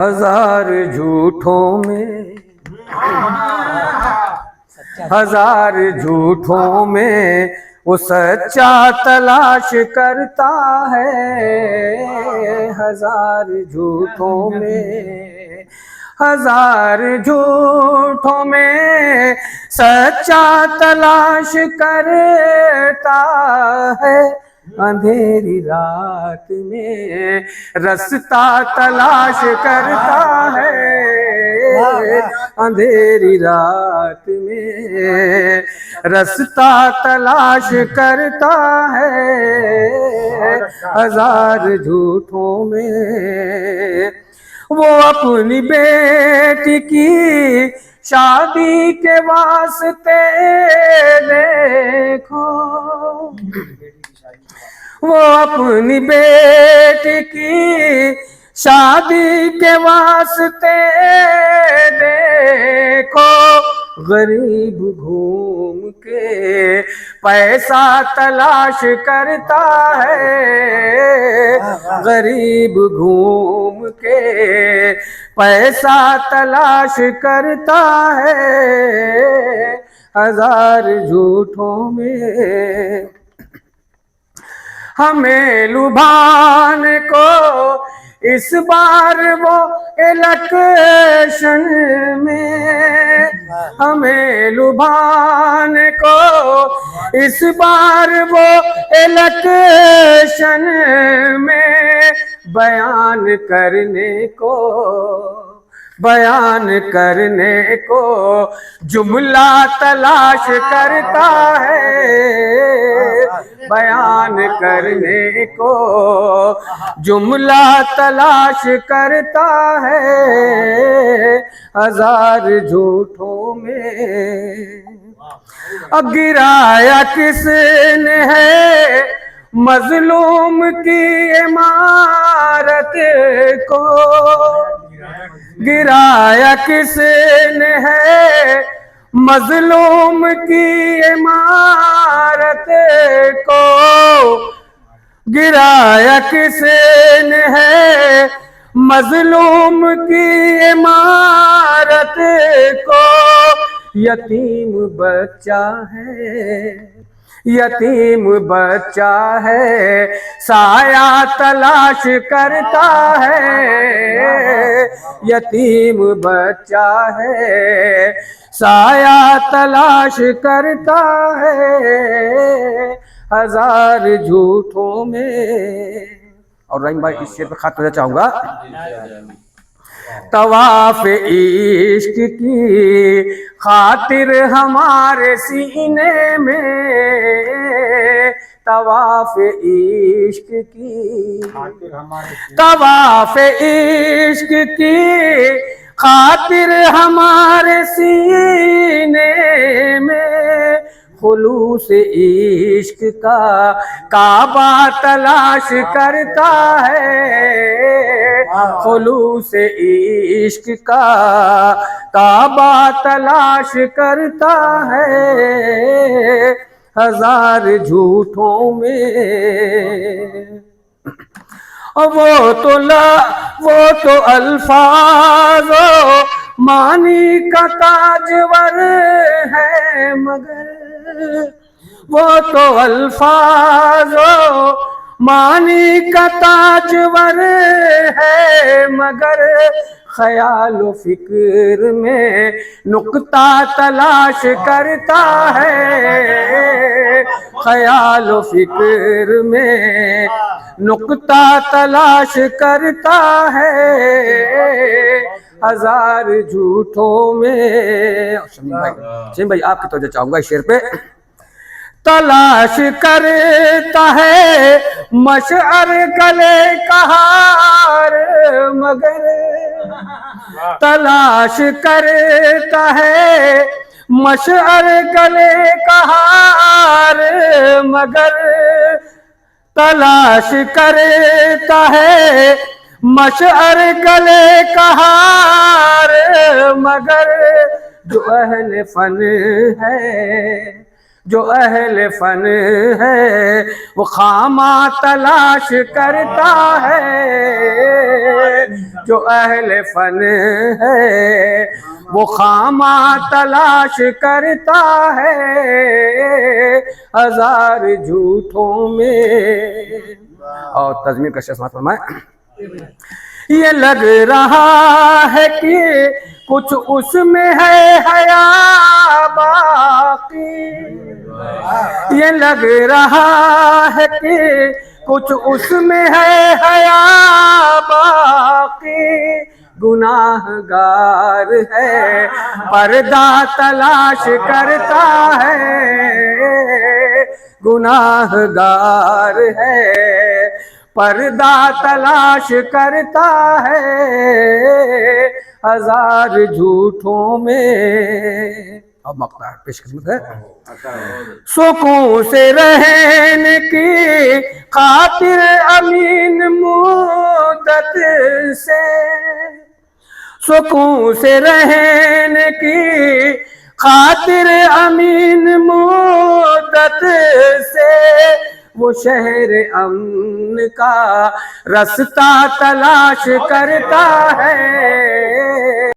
हजार झूठों में, हजार झूठों में वो सच्चा तलाश करता है। हजार झूठों में, हजार झूठों में सच्चा तलाश करता है। अंधेरी रात में रास्ता तलाश करता है। अंधेरी रात में रास्ता तलाश करता है। हजार झूठों में वो अपनी बेटी की शादी के वास्ते देखो, वो अपनी बेटी की शादी के वास्ते देखो गरीब घूम के पैसा तलाश करता है। गरीब घूम के पैसा तलाश करता है। हजार झूठों में हमें लुभाने को इस बार वो इलेक्शन में, हमें लुभाने को इस बार वो इलेक्शन में बयान करने को जुमला तलाश करता है। बयान करने को जुमला तलाश करता है। हजार झूठों में अब गिराया किसने है मजलूम की इमारत को, गिराया किसने है मजलूम की इमारत को, गिराया किसने है मजलूम की इमारत को। यतीम बच्चा है, यतीम बच्चा है साया तलाश करता है। यतीम बच्चा है साया तलाश करता है। हजार झूठों में। और रहीम भाई इस शेर पे खास करना चाहूंगा। तवाफ इश्क की खातिर हमारे सीने में, तवाफ इश्क की, तवाफ इश्क की खातिर हमारे सीने में खुलूस इश्क का काबा तलाश करता है। खुलूस इश्क का काबा तलाश करता है। हजार झूठों में वो तो अल्फाजो मानी का ताजवर है, मगर वो तो अल्फाजो मानी का ताजवर है, मगर ख्याल फिक्र में नुक्ता तलाश करता है। ख्याल फिक्र में नुक्ता तलाश करता है। हजार झूठों में। शमीम भाई आपकी तवज्जो चाहूंगा इस शेर पे। तलाश करता है मशअर गले का हार, मगर तलाश करता है मशअर गले का हार, मगर तलाश करता है मशअर गले का हार, मगर जो अहले फन है, जो अहले फन है वो खामा तलाश करता है, जो अहले फन है वो खामा तलाश करता है, हजार झूठों में। और तज़मीर का शेर फरमाए, ये लग रहा है कि कुछ उसमें है हया बाकी, ये लग रहा है कि कुछ उसमें है हया बाकी, गुनाहगार है पर्दा तलाश करता है, गुनाहगार है पर्दा तलाश करता है, हजार झूठों में। अब मकता पेशकश है, सुकून से रहने की खातिर अमीन मुद्दत से, सुकून से रहने की खातिर अमीन मुद्दत से, वो शहर अमन का रास्ता तलाश करता है,